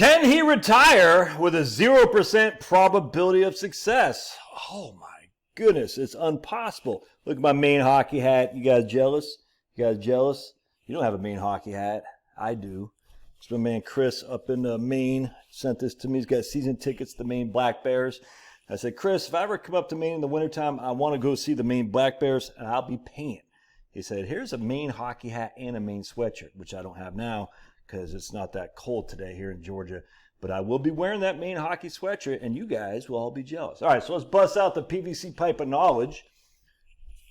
Can he retire with a 0% probability of success? Oh my goodness, it's impossible. Look at my Maine hockey hat. You guys jealous? You guys jealous? You don't have a Maine hockey hat. I do. It's my man Chris up in Maine sent this to me. He's got season tickets to the Maine Black Bears. I said, Chris, if I ever come up to Maine in the wintertime, I want to go see the Maine Black Bears, and I'll be paying. He said, here's a Maine hockey hat and a Maine sweatshirt, which I don't have now because it's not that cold today here in Georgia. But I will be wearing that Maine hockey sweatshirt, and you guys will all be jealous. All right, so let's bust out the PVC pipe of knowledge.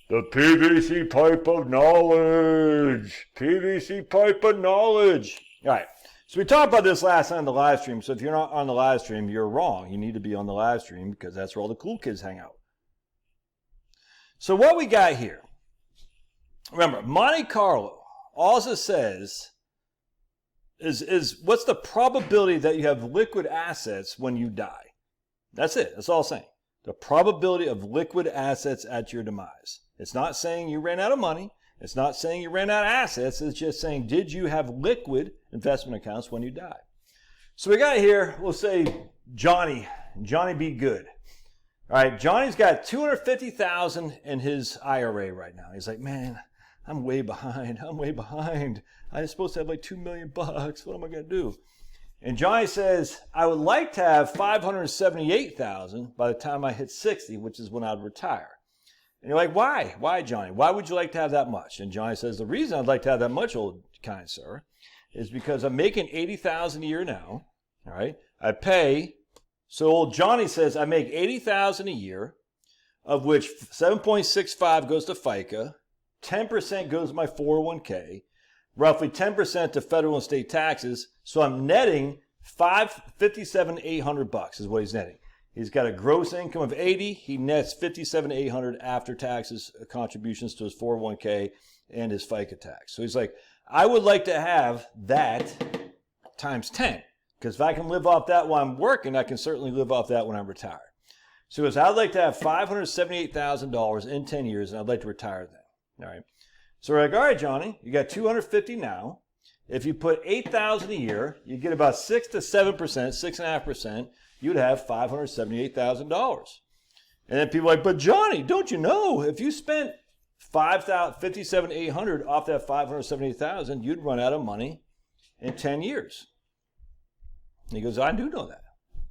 The PVC pipe of knowledge. PVC pipe of knowledge. All right, so we talked about this last night on the live stream. So if you're not on the live stream, you're wrong. You need to be on the live stream because that's where all the cool kids hang out. So what we got here. Remember, Monte Carlo also says is what's the probability that you have liquid assets when you die? That's it. That's all I'm saying. The probability of liquid assets at your demise. It's not saying you ran out of money. It's not saying you ran out of assets. It's just saying, did you have liquid investment accounts when you die? So we got here, we'll say Johnny be good. All right, Johnny's got $250,000 in his IRA right now. He's like, man, I'm way behind. I'm supposed to have like $2 million. What am I going to do? And Johnny says, I would like to have $578,000 by the time I hit 60, which is when I'd retire. And you're like, why? Why, Johnny? Why would you like to have that much? And Johnny says, the reason I'd like to have that much, old kind sir, is because I'm making $80,000 a year now. All right. I pay. So old Johnny says, I make $80,000 a year, of which 7.65 goes to FICA. 10% goes to my 401k, roughly 10% to federal and state taxes. So I'm netting $57,800 is what he's netting. He's got a gross income of 80. He nets $57,800 after taxes, contributions to his 401k and his FICA tax. So he's like, I would like to have that times 10 because if I can live off that while I'm working, I can certainly live off that when I'm retired. So he goes, I'd like to have $578,000 in 10 years and I'd like to retire then. All right. So we're like, all right, Johnny, you got 250 now. If you put 8,000 a year, you get about 6 to 7%, 6.5%, you'd have $578,000. And then people are like, but Johnny, don't you know, if you spent $57,800 off that $578,000, you'd run out of money in 10 years. And he goes, I do know that.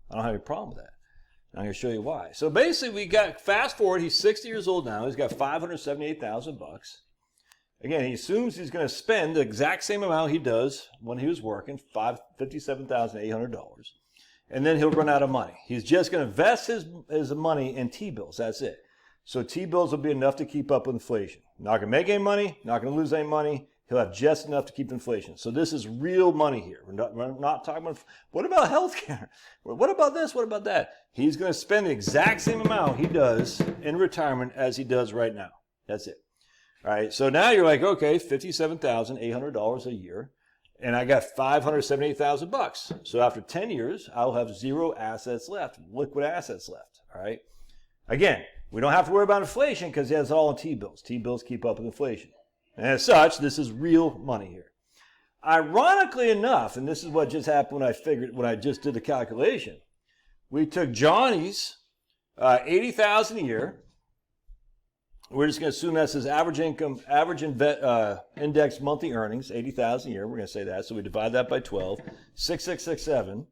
I don't have any problem with that. I'm going to show you why. So basically, we got, fast forward, he's 60 years old now. He's got $578,000. Again, he assumes he's going to spend the exact same amount he does when he was working, $57,800. And then he'll run out of money. He's just going to invest his money in T-bills. That's it. So T-bills will be enough to keep up with inflation. Not going to make any money, not going to lose any money. He'll have just enough to keep inflation. So this is real money here. We're not talking about, what about healthcare? What about this? What about that? He's going to spend the exact same amount he does in retirement as he does right now. That's it. All right. So now you're like, okay, $57,800 a year, and I got $578,000. So after 10 years, I'll have zero assets left, liquid assets left. All right. Again, we don't have to worry about inflation because he has all in T-bills. T-bills keep up with inflation. And as such, this is real money here. Ironically enough, and this is what just happened when I just did the calculation, we took Johnny's $80,000 a year. We're just going to assume that's his average income, index monthly earnings, $80,000 a year. We're going to say that. So we divide that by 12, 6,667.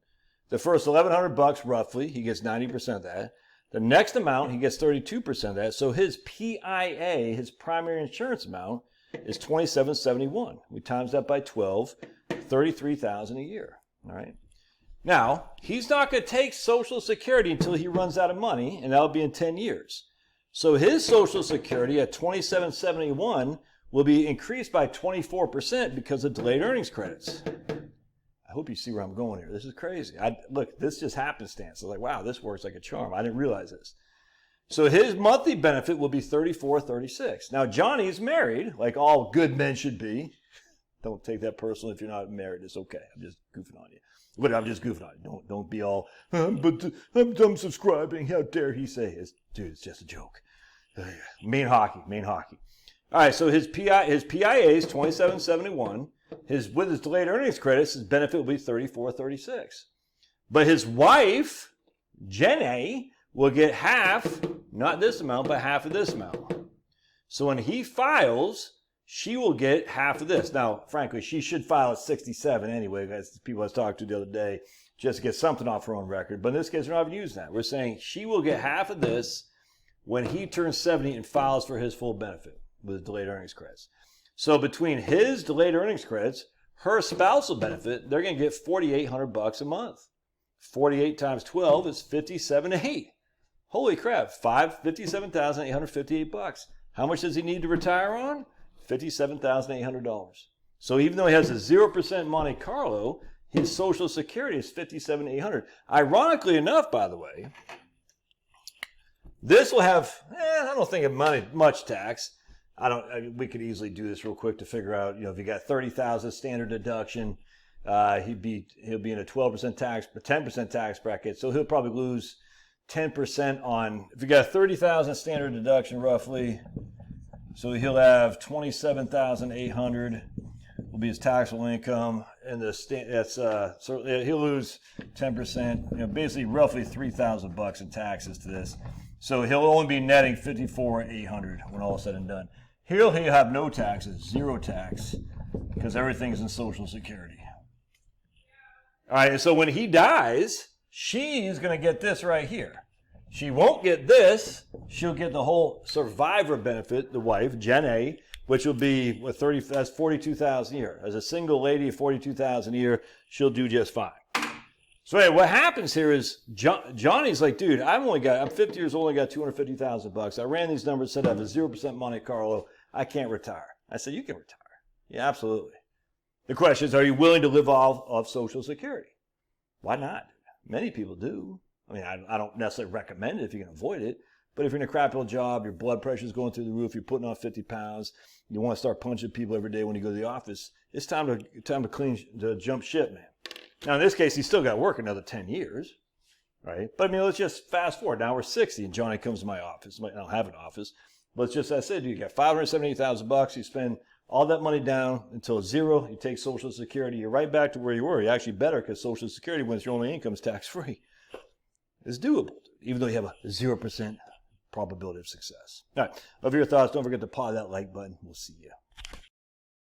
The first $1,100 roughly, he gets 90% of that. The next amount, he gets 32% of that. So his PIA, his primary insurance amount, is $2,771. We times that by 12, $33,000 a year. All right. Now, he's not going to take Social Security until he runs out of money, and that'll be in 10 years. So his Social Security at $2,771 will be increased by 24% because of delayed earnings credits. I hope you see where I'm going here. This is crazy. Look, this just happenstance. I was like, wow, this works like a charm. I didn't realize this. So his monthly benefit will be $34.36. Now, Johnny's married, like all good men should be. Don't take that personal if you're not married. It's okay. I'm just goofing on you. But I'm just goofing on you. Don't be all, but I'm subscribing. How dare he say it? Dude, it's just a joke. Maine hockey. All right, so his PIA is $2,771. With his delayed earnings credits, his benefit will be $34.36. But his wife, Jenny, will get half, not this amount, but half of this amount. So when he files, she will get half of this. Now, frankly, she should file at 67 anyway, as the people I was talking to the other day, just to get something off her own record. But in this case, we're not even using that. We're saying she will get half of this when he turns 70 and files for his full benefit with delayed earnings credits. So between his delayed earnings credits, her spousal benefit, they're going to get $4,800 a month. 48 times 12 is 57,800. Holy crap, $57,858. How much does he need to retire on? $57,800. So even though he has a 0% Monte Carlo, his Social Security is $57,800. Ironically enough, by the way, this will have, I don't think of much tax. We could easily do this real quick to figure out, if you got 30,000 standard deduction, he'll be in a 12% tax, 10% tax bracket. So he'll probably lose 10% on, if you got 30,000 standard deduction roughly, so he'll have 27,800 will be his taxable income, and he'll lose 10%, basically roughly $3,000 in taxes to this. So he'll only be netting 54,800 when all is said and done. He'll have no taxes, zero tax, because everything's in Social Security. All right, so when he dies, she's going to get this right here. She won't get this. She'll get the whole survivor benefit, the wife, Jenny, which will be that's $42,000 a year. As a single lady, $42,000 a year, she'll do just fine. So anyway, what happens here is Johnny's like, dude, I'm 50 years old, I got $250,000. I ran these numbers, said I have a 0% Monte Carlo. I can't retire. I said, you can retire. Yeah, absolutely. The question is, are you willing to live off of Social Security? Why not? Many people do. I mean, I don't necessarily recommend it if you can avoid it. But if you're in a crappy old job, your blood pressure is going through the roof, you're putting on 50 pounds, you want to start punching people every day when you go to the office, it's time to jump ship, man. Now, in this case, he's still got to work another 10 years, right? But I mean, let's just fast forward. Now we're 60 and Johnny comes to my office. I don't have an office. But it's just, as I said, you got $578,000. You spend all that money down until zero. You take Social Security. You're right back to where you were. You're actually better because Social Security, when it's your only income, is tax-free. It's doable, even though you have a 0% probability of success. All right, love your thoughts. Don't forget to paw that like button. We'll see you.